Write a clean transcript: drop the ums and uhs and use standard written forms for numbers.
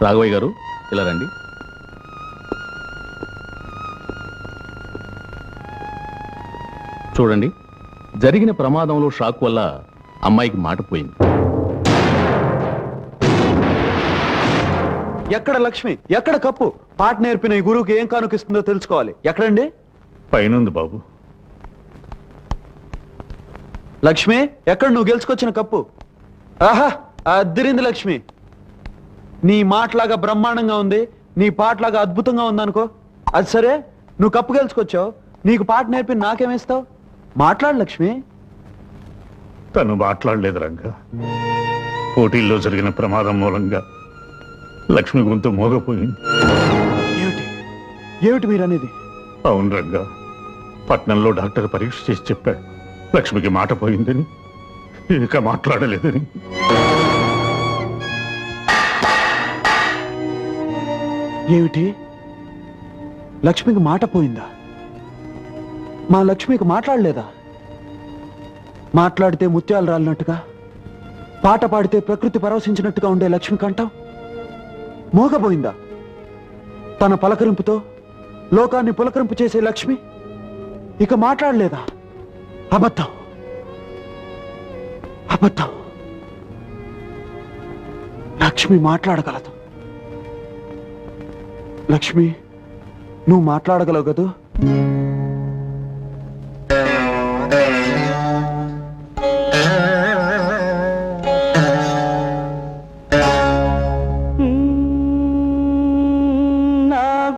రాఘవయ్య గారు ఇలా రండి. చూడండి, జరిగిన ప్రమాదంలో షాక్ వల్ల అమ్మాయికి మాట పోయింది. ఎక్కడ లక్ష్మి, ఎక్కడ కప్పు? పాట నేర్పిన ఈ గురువుకి ఏం కానుకిస్తుందో తెలుసుకోవాలి. ఎక్కడండి? పైనుంది బాబు. లక్ష్మి, ఎక్కడ నువ్వు గెలుచుకొచ్చిన కప్పు? ఆహా, అద్దిరింది లక్ష్మి. నీ మాటలాగా బ్రహ్మాండంగా ఉంది, నీ పాటలాగా అద్భుతంగా ఉందనుకో. అది సరే, నువ్వు కప్పు గెలుచుకొచ్చావు, నీకు పాట నేర్పి నాకేమిస్తావు? మాట్లాడు లక్ష్మి. తను మాట్లాడలేదు రంగా. పోటీల్లో జరిగిన ప్రమాదం మూలంగా లక్ష్మి గొంతు మోగపోయింది. ఏమిటి ఏమిటి మీరనేది? అవును రంగా, పట్నంలో డాక్టర్ పరీక్ష చేసి చెప్పాడు లక్ష్మికి మాట పోయిందని, ఇక మాట్లాడలేదని. ఏమిటి? లక్ష్మికి మాట పోయిందా? మా లక్ష్మికి మాట్లాడలేదా? మాట్లాడితే ముత్యాలు రాలినట్టుగా, పాట పాడితే ప్రకృతి పరవశించినట్టుగా ఉండే లక్ష్మి కంఠం మోగపోయిందా? తన పలకరింపుతో లోకాన్ని పులకరింపు చేసే లక్ష్మి ఇక మాట్లాడలేదా? అబద్ధం, అబద్ధం. లక్ష్మి మాట్లాడగలదు. లక్ష్మి, నువ్వు మాట్లాడగలవు కదూ?